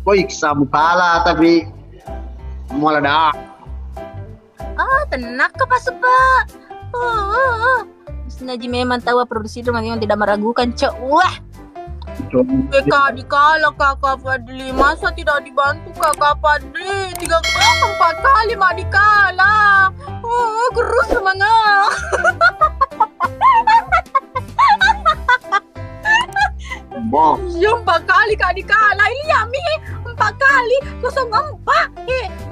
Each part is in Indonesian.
Kok iksa mukala tapi malah dah. Tenang ke Pak Sepa. Naji memang tahu produksi itu memang tidak meragukan, Cok. Wah. Kak dikala Kakak Fadli, masa tidak dibantu Kakak Fadli? 4 kali mak dikala. Gerus semangat. Ya 4 kali Kak dikala. Ini ya Mi 4 kali 0-4.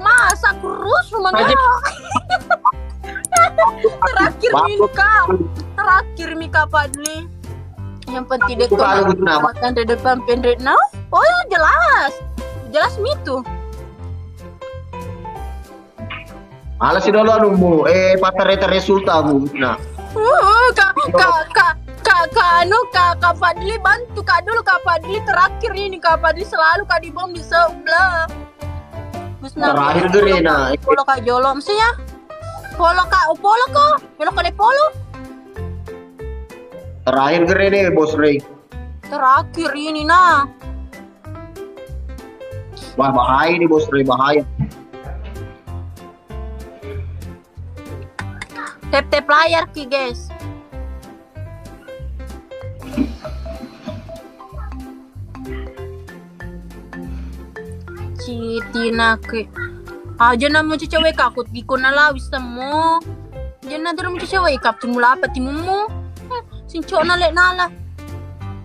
Masa gerus semangat. Terakhir Mika Fadli. Yang penting dek makan di depan pendek now. Oh ya jelas itu. Malas sih dulu anumu, patah resulta mu. Nah. Kak Fadli bantu Kak dulu Kak Fadli terakhir ini Kak Fadli selalu Kak dibom di sebelah. Terakhir Gerena. Polo Kak Jolo maksudnya. Polo kok. Polo kali polo. Terakhir Gerena Bos Ray. Terakhir ini nah. Wah bahaya nih Bos Ray, bahaya. Tap layar ki guys. Citina ke. Aja namu cewek kakut giko na lawis mo. Jangan ada namu cewek kap timula apa timumu. Sinco na lek nala.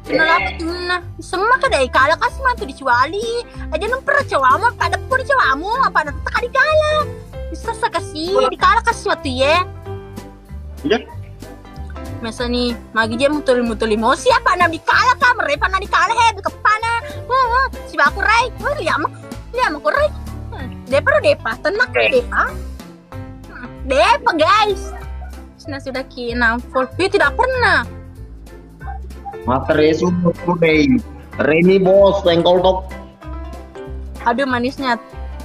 Nala timuna. Semua kada ikala kas mantu dicuali. Aja nang pernah cawamu pada pun cawamu apa ada tak dikala. Bisa sakasi dikala kas suatu ye. Iya. Masa nih magi je mutul emosi apa na dikala ka merepa na dikala he kepana. Si baku rai. Liam ko rai. Depa tenang Depa. Depa guys. Sudah kena full view tidak pernah. Materi sumber today. Reni bos tengkol tok. Aduh manisnya.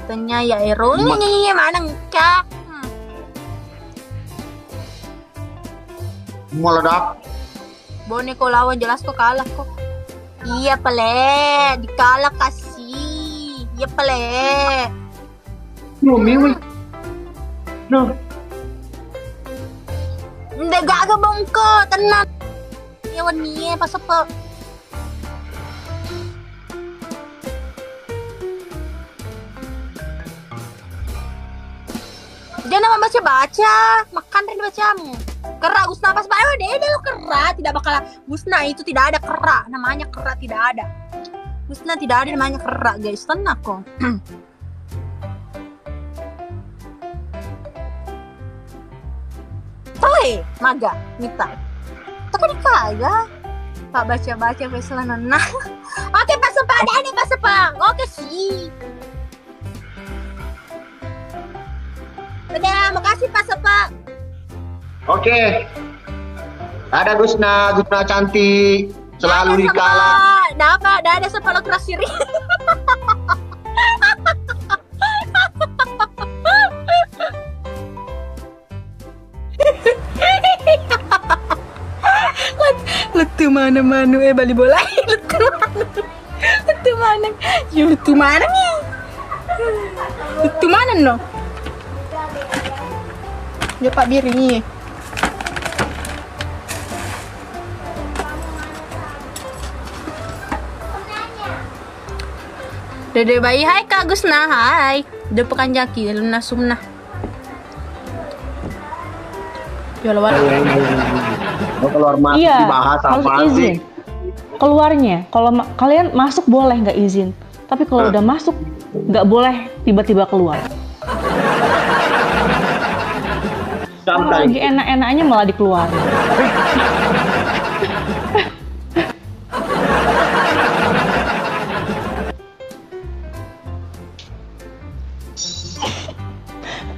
Tanya ya Ero. Ini mana kak? Meledak. Boneko lawan jelas kok kalah kok. Iya pale. Dikalah kasih. Iya pale. No, miwi. No. Nggak gagal bongko, tenang. Ya nih pas apa? Jangan baca, makan dan bacamu. Kerak Gusna pas bayo deh lo kerak, tidak bakal Gusna itu tidak ada kerak, namanya kerak tidak ada. Gusna tidak ada namanya kerak guys, tenang kok. Maga, Mita. Tapi kagak. Pak baca Vesla Nana. Oke, Pak Sepang. Ada nih Pak Sepang. Oke sih. Udah, makasih Pak Sepang. Oke. Ada Gusna cantik. Selalu dikala. Ada sepalo kerasiri. Letu mana bali bola. Letu mana nih? Letu mana no? Ya Pak Biri. Dede bayi, hai Kak Gusna, hai. Udah pekan jaki, luna sumna. Keluar masuk iya, dibahas harus apa izin. sih? Keluarnya, kalau kalian masuk boleh nggak izin, tapi kalau udah masuk nggak boleh tiba-tiba keluar. Lagi enak-enaknya malah dikeluarin.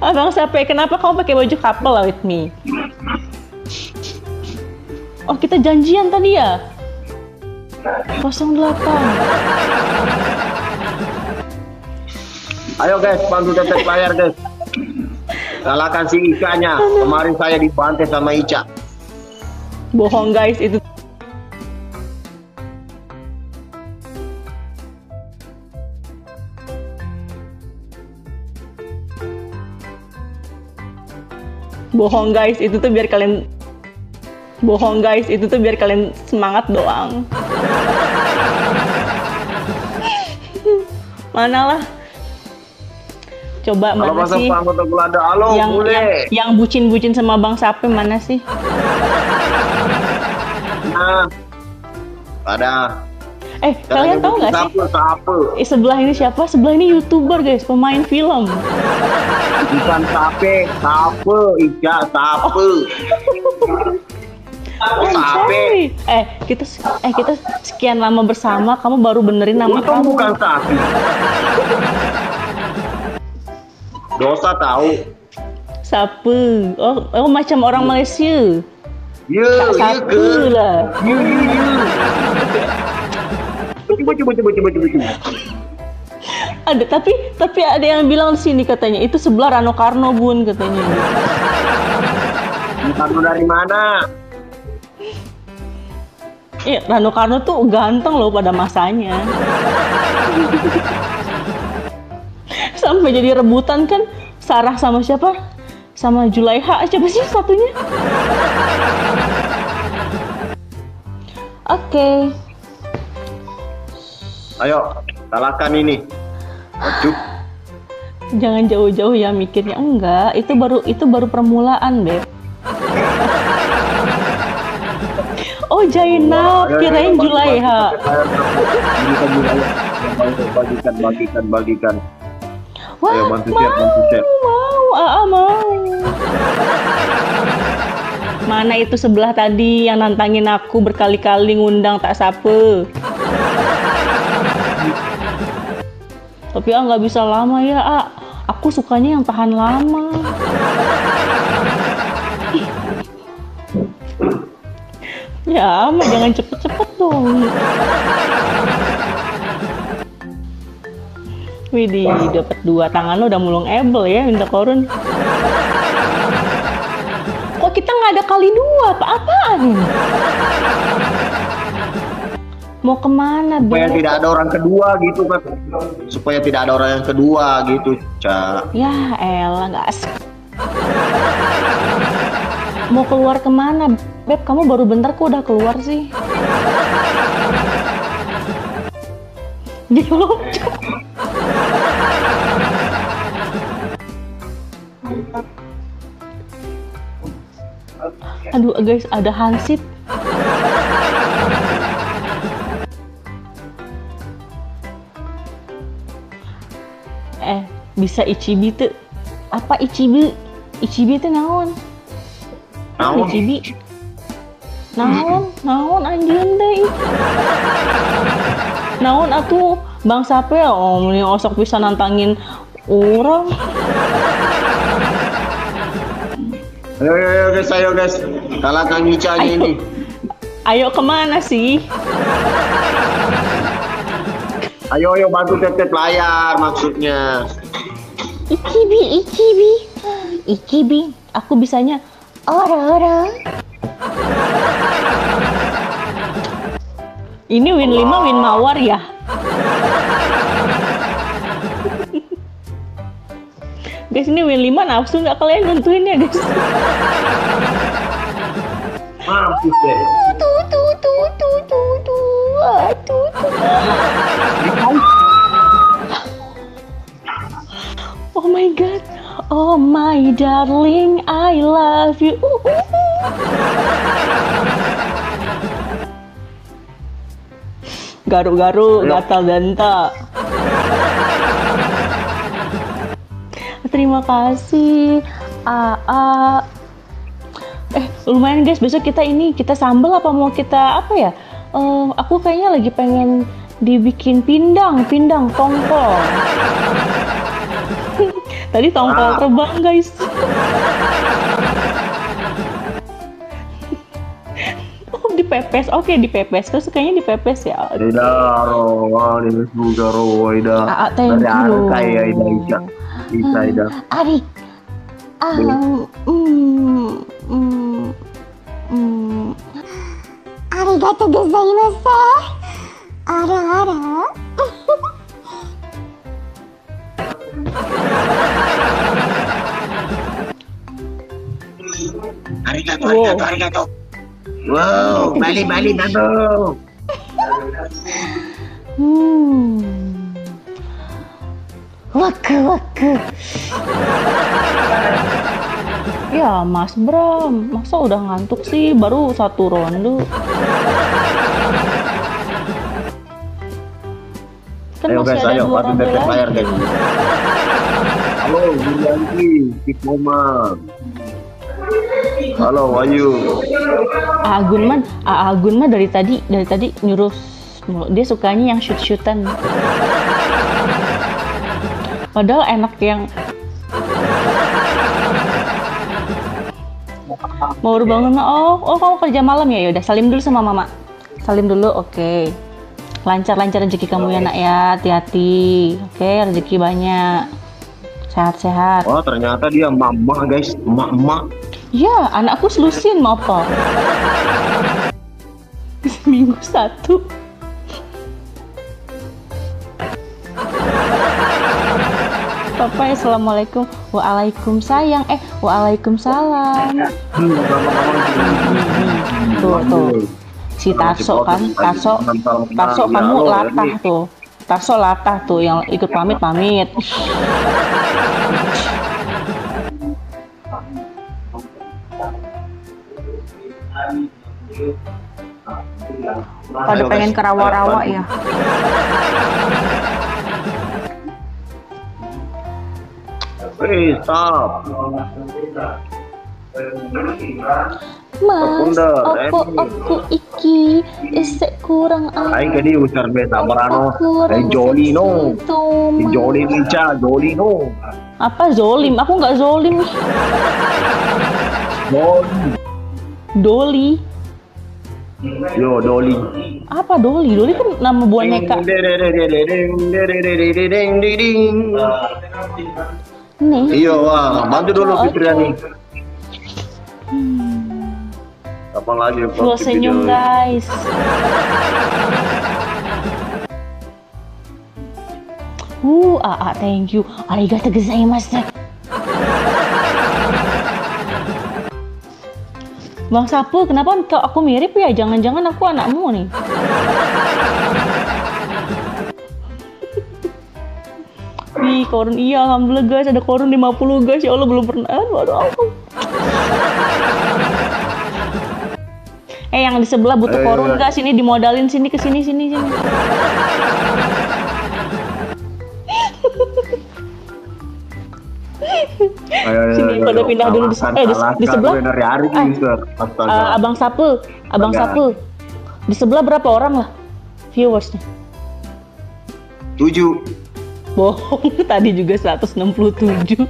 Abang Sape, kenapa kamu pakai baju couple lah with me? Oh, kita janjian tadi ya? 08. Ayo guys, bantu tap layar guys. Salahkan si Ica-nya. Kemarin saya dibantai sama Ica. Bohong guys, itu Bohong guys, itu tuh biar kalian semangat doang. Manalah. Coba Kalau mana masa sih anggota Gulada, halo boleh. yang bucin-bucin sama Bang Sape mana sih? Nah, ada. Kalian tahu nggak sih? Sape. Sebelah ini siapa? Sebelah ini YouTuber guys, pemain film. Bukan Sape, Ica, Sape. Sape. Kita sekian lama bersama, kamu baru benerin nama Untung kamu. bukan Sapi. Dosa tahu. Sape. Oh macam orang Malaysia. Ye, Sape lah. Ye. Coba. Tapi ada yang bilang di sini katanya itu sebelah Rano Karno Bun katanya. Karno dari mana? Rano Karno tuh ganteng loh pada masanya. Sampai jadi rebutan kan Sarah sama siapa? Sama Julaiha, siapa sih satunya? Oke. Ayo, kalahkan ini. Aduh. Jangan jauh-jauh ya mikirnya. Enggak, itu baru permulaan, Beb. Oh, Jainab, kirain Julaiha. Bagikan. Wah, Ayo, bantu share. mau. Mana itu sebelah tadi yang nantangin aku berkali-kali ngundang tak sape. Tapi nggak bisa lama ya, aku sukanya yang tahan lama. Ya, jangan cepet-cepet dong. Widih, dapat 2 tangan lo udah mulung ebel ya minta korun. Kok kita nggak ada kali 2? Apa-apaan ini? Mau kemana, Supaya Beb? tidak ada orang kedua gitu kan. Supaya tidak ada orang yang kedua gitu, Ca. Ya elah, nggak asik. Mau keluar kemana? Beb, kamu baru bentar kok udah keluar sih. Jadi lo aduh guys, ada hansip. Bisa Ichibi tuh. Apa Ichibi? Ichibi tuh naon? Naon? Ichibi. Naon anjing deh. Naon atuh Bang Sape mending osok bisa nantangin orang. Ayo guys. Kalahkan Ica ini. Ayo kemana sih? Ayo bantu tep layar maksudnya. Ichibi. Aku bisanya ora. Ini win 5 win mawar ya. Guys, ini win 5 nafsu nggak kalian nentuin ya guys? Mampus deh. Oh my god. Oh my darling, I love you. Garu-garu, gatal danta. Terima kasih. Lumayan guys, besok kita sambel apa mau kita apa ya? Aku kayaknya lagi pengen dibikin pindang tongkol. Tadi tongkol terbang guys. Dipepes, oke dipepes. Terus kayaknya dipepes ya. Thank you. Arik. Arigatou gozaimasu. Ara. Arigato. Wow, Bali, Babo. Waku. Ya Mas Bram, masa udah ngantuk sih, baru 1 ronde. Kan Ayo masih guys, ada ayo 2 bantu ronde Bebek bayar lagi. guys. Halo, Yulianti, Kikoma. Halo, Wahyu. Agun mah dari tadi nyuruh dia sukanya yang shoot-shootan. Padahal enak yang baru bangun. Oh kamu kerja malam ya? Yaudah salim dulu sama mama. Salim dulu, oke. Lancar rezeki kamu ya nak ya, hati-hati. Oke, rezeki banyak. Sehat-sehat. Oh ternyata dia mama guys, emak. Ya, anakku selusin mau apa? Minggu 1. Papa, assalamualaikum. Waalaikumsalam. Waalaikumsalam. Tuh. Si Tarso kan, Tarso kamu latah tuh. Tarso latah tuh yang ikut pamit. Pada pengen ke rawa-rawa ya. Hey, stop. Mas, opo aku iki isek kurang Ay, kadi usar beta barano. Ay, joli no. Joli Rica, joli no. Apa zolim? Aku nggak zolim. Doli. Yo, Doli. Apa Doli? Doli kan nama boneka. Nih. Iya, wah, bantu dulu Fitrian nih. Apa lagi? Full senyum guys. Thank you. Arigatou gozaimasu. Bang Sapu, kenapa aku mirip ya? Jangan-jangan aku anakmu nih. Wih, korun iya, alhamdulillah guys, ada korun 50 guys. Ya Allah, belum pernah. Waduh. Yang di sebelah butuh korun guys, ini dimodalin sini ke sini. Sini pada pindah dulu di sebelah. Abang Sapu. Di sebelah berapa orang lah viewersnya? 7. Bohong, tadi juga 167.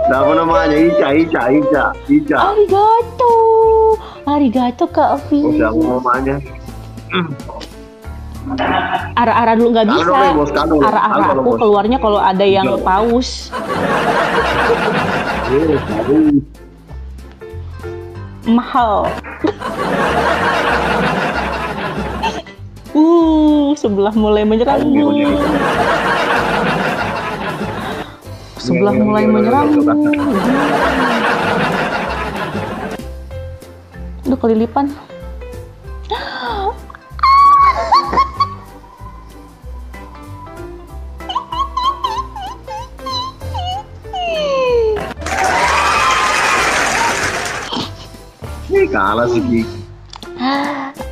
Apa namanya? Ica. Arigato Kak Ovi. Oh, siapa namanya? Arah dulu nggak bisa. Arah aku keluarnya kalau ada yang paus. Mahal. Sebelah mulai menyerangmu. Udah kelilipan. Kalah sih Ki.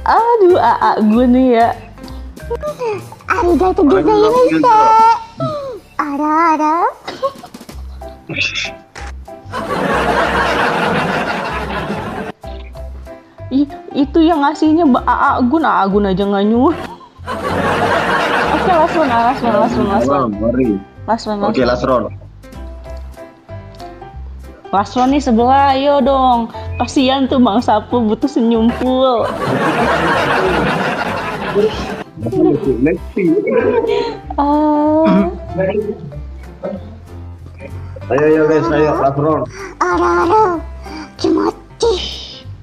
Aduh, gue nih ya. Arigatou gozaimasu. Ada. Itu yang ngasihnya Agun aja nggak nyuruh. Oke, last one. Oke, last round. Last one nih sebelah, ayo dong. Kasihan tuh Bang Sapu butuh senyum full. Ayo guys, last round. Ada. Cimoti.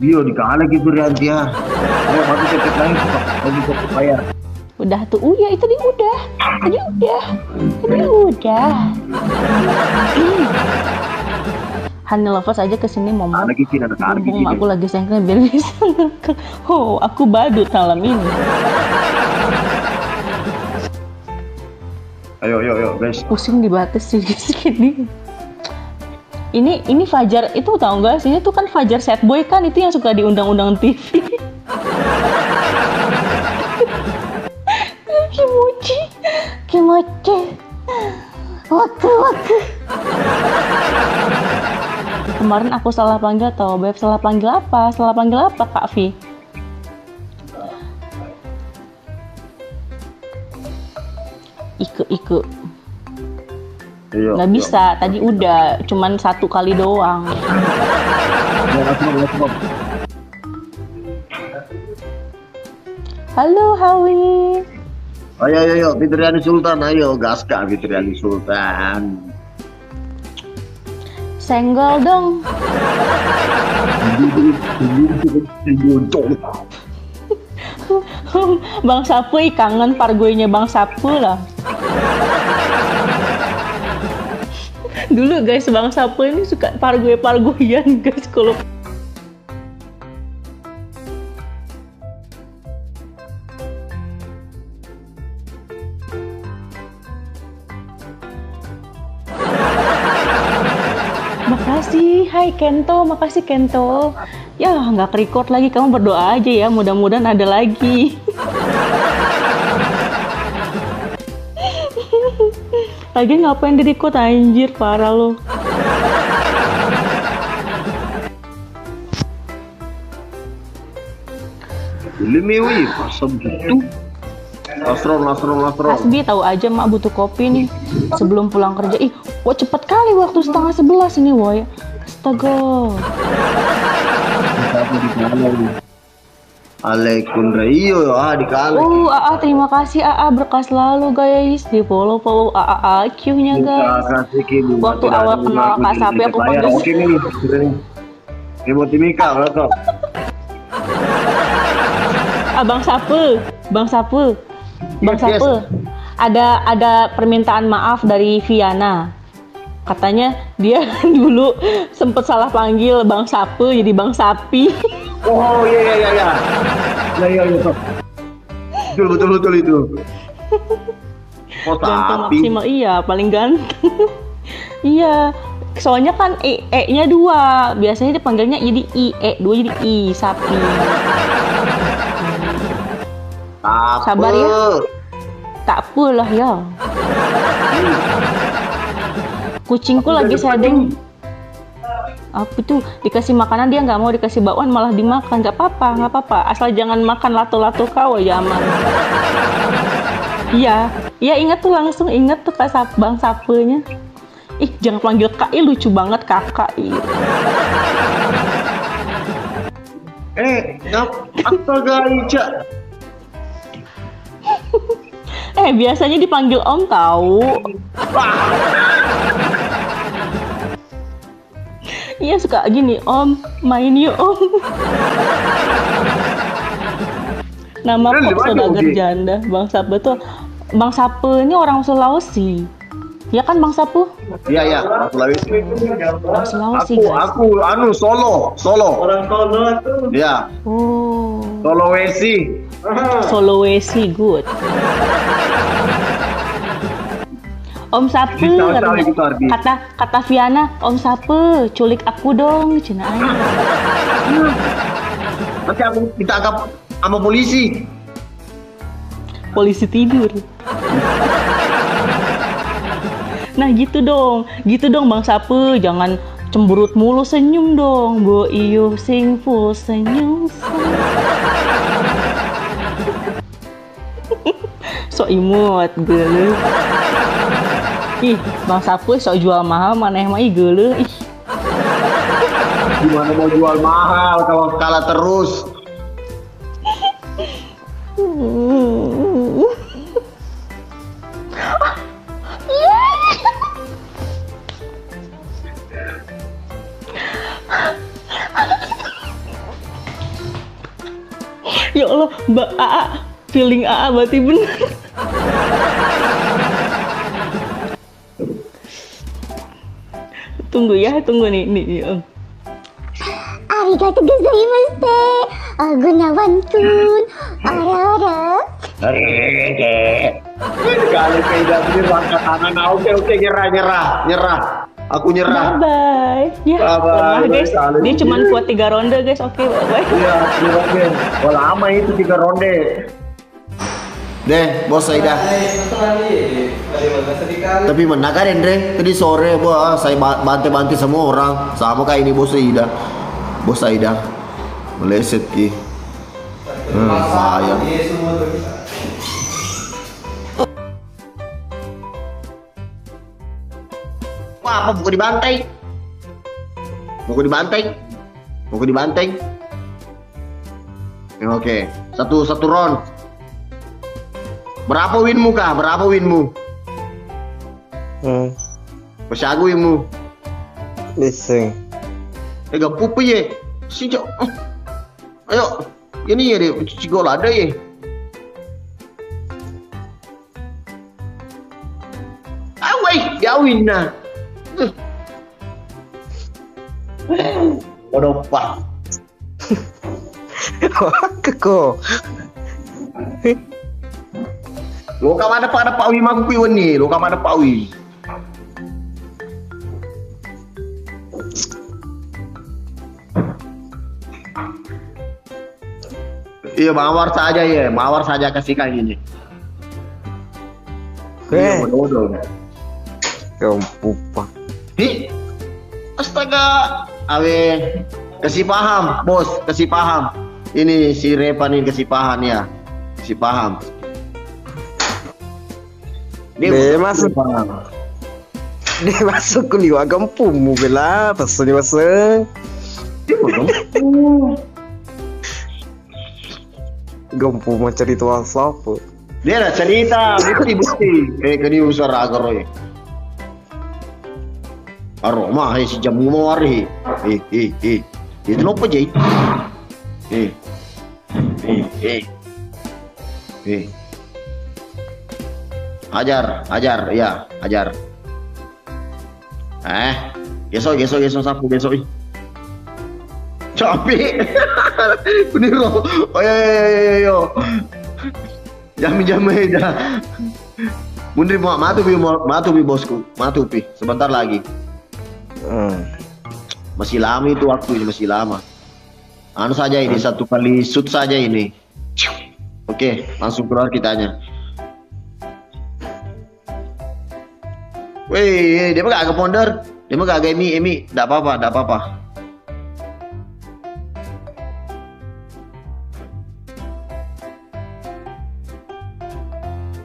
Di kalah gitu Rianti ya. Ayo, bantu cepet lagi. Bantu cepet bayar. Udah tuh. Oh ya, itu dia udah. Tadi udah. Tadi udah. Honey lovers aja kesini momo. Lagi sini ada kargi Mumpung sini. aku lagi sengkel biar bisa ngangkat. Oh, aku badut malam ini. Ayo, guys. Pusing dibatas sih segini. Ini Fajar itu tahu nggak sih? Itu kan Fajar sad boy kan, itu yang suka diundang-undang TV. Kimochi. Waktu. Kemarin aku salah panggil tau, Beb. Salah panggil apa? Kak Vi? Iku. Ayo. Nggak bisa, tadi udah, cuman 1 kali doang. Ayo. Halo Hawi. Ayo, Fitriani Sultan, ayo gas Kak Fitriani Sultan. Senggol dong. Bang Sapu kangen pargoynya Bang Sapu lah. Dulu guys, Bang Sapu ini suka pargoyan guys kalau Makasih, hai Kento, makasih Kento. Ya nggak ke-record lagi, kamu berdoa aja ya, mudah-mudahan ada lagi. Lagi ngapain di-record anjir, parah lo. Lemewi, pasang gitu. Lastron. Hasbi tahu aja mak butuh kopi nih sebelum pulang kerja. Ih, wah cepet kali waktu 10:30 ini woy. Astaga. Alaikum iyo dikali. AA terima kasih AA berkas lalu guys. Di follow AA Q-nya guys. Waktu awal kenal Kak Sapi aku panggil. Oke nih. Remote Timika, welcome. Bang Sapu. Yes. Ada permintaan maaf dari Viana. Katanya dia dulu sempet salah panggil Bang Sapu jadi Bang Sapi. Oh iya. Ya. Betul itu. Oh, Ganteng sapi. maksimal, iya paling ganteng. Iya. Soalnya kan E-nya 2. Biasanya dipanggilnya jadi I, E2 jadi I, sapi. Sabar ya. Tak apalah ya. Kucingku lagi shedding. Apa tuh? Dikasih makanan dia nggak mau, dikasih bakwan malah dimakan. Nggak apa-apa. Asal jangan makan lato-lato kau ya aman. Iya ingat tuh Kak Bang Sapunya. Ih jangan panggil Kak, lucu banget kakak. Astaga Ica. Biasanya dipanggil Om tahu. Iya suka gini, Om, main yuk Om. Nama kok saudagar janda, Bang Sapu tuh. Bang Sapu ini orang Sulawesi. Ya kan Bang Sapu? Iya, Sulawesi. Orang Sulawesi guys. Aku Solo. Orang Solo tuh. Ya, Oh, Sulawesi. good. Om Sapu, kata Viana, Om Sapu, culik aku dong, cina aja. Nanti aku ditangkap sama polisi. Polisi tidur. Nah gitu dong Bang Sapu, jangan cemberut mulu, senyum dong. Bo iyo sing full senyum. So imut geuleuh. Ih, Bang Sapu sok jual mahal, maneh mah geuleuh. Ih. Gimana mau jual mahal kalau kalah terus? Ya Allah, Mbak AA, Feeling AA berarti bener. Tunggu ya, tunggu nih. Arigatou gozaimashita. Gunawan-kun. Ara-ara. Kalau tidak bener angkat tangan. Oke, nyerah. Aku nyerah. Bye. Ya, Bye-bye. lemah guys. Dia cuma kuat 3 ronde guys. Oke, bye. Iya, oke. Oh, lama itu 3 ronde. Deh, bos Aida. Tapi mana kan Andre? Tadi sore saya bantai semua orang. Sama kayak ini bos Aida. Bos Aida. Meleset ki. Sayang. Wah, apa buku dibantai? Buku dibantai. Ya, oke. Satu round. Berapa winmu kah? Pasyago winmu. Listen. Gak pupu ye. Sejak. Ayo. Ini ya deh. Cuci gol ada ye. Awai. Diawin nah. Waduh, Pak. Keko. Lo kam ada Pak Wi maku piwen nih. Lo kam ada Pak Wi. Iya, mawar saja kasihkan ini. Iya, bodoh. Kampupa. Hi. Astaga. Awe kasih paham, bos, kasih paham. Ini si Repan ini kasih paham ya. Kasih paham. Dia masuk kuliah kampumu bela, pasal masa. Gampu mau cerita apa? Dia ada cerita, bukti. Kani usar agar roy. Aroma si jamu mawari. Itu apa jadi? Ajar. Geso sapu geso. Capek. Beniro. Oh yo. Jam dah. Mundur matu bi bosku. Matu pi. Sebentar lagi. Masih lama itu waktunya, masih lama. Anu saja ini, 1 kali shoot saja ini. Oke, langsung keluar kitanya. Wih, dia mah agak ponder. Dia mah agak emi. Enggak apa-apa.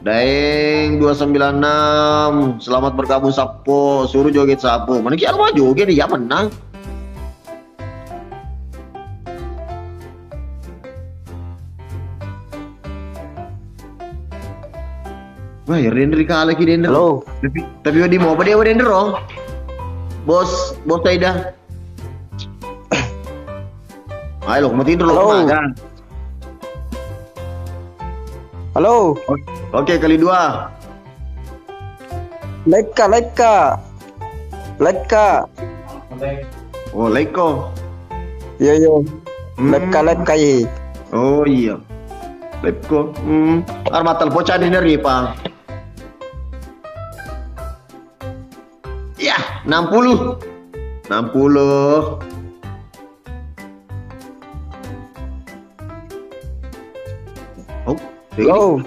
Daeng 296, selamat bergabung Sapo, suruh joget Sapo. Mana kira mau joget ya menang. Wah, ya Render kalah lagi Render. Halo. Tapi di mau apa dia Render oh? Bos Aida. Ayo lo, mau tidur lo makan. Halo. Oke, kali 2. Leka. Oh, Leko. Yo. Leka ye. Oh iya. Leko. Armatal poca dineri, Pak. Ya, 60. Oh, Go.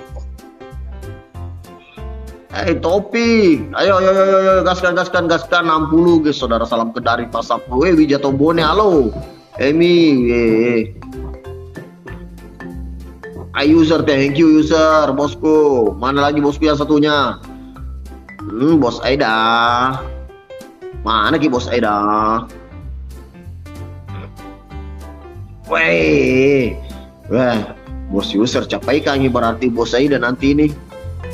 Topi. Ayo, gaskan 60 guys, saudara. Salam Kendari Pasapu. Wijato Bone, halo. Emi, user, thank you user, bosku. Mana lagi bosku yang satunya? Bos Aida. Mana ki bos Aida? Wah, bos user capai kangi berarti bos Aida nanti ini.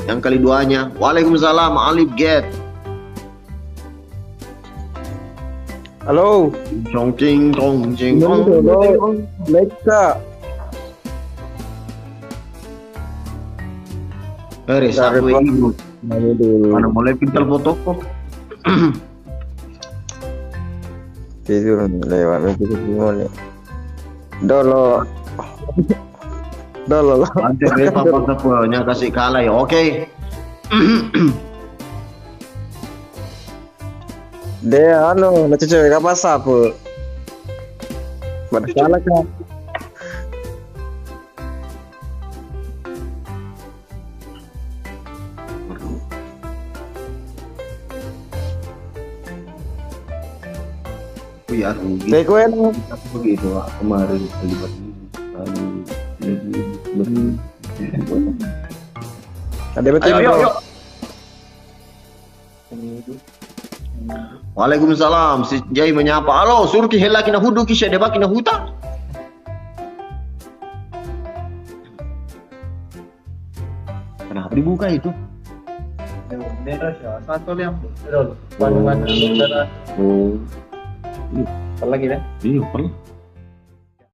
Yang kali 2-nya. Waalaikumsalam Alif Get. Halo. Chongcing. Leka. Satu ini. dulu. Mana mulai pintar fotoku. Tidur lewat mimpi gimana? Dolo. Dolo. Nanti Repa nya kasih kalah ya. Oke. Dia nanti cewek apa sapu? Pada salah kan? Ya rugi. Kayak gue nih. Begitu Pak. Kemarin terlibat Ada betul. Ayo. Waalaikumsalam. Si Jai menyapa. Halo, surki hela kina hudu kisah deba kina huta. Kenapa dibuka itu? Satu yang mana Oh. lagi deh? Iya, perlu.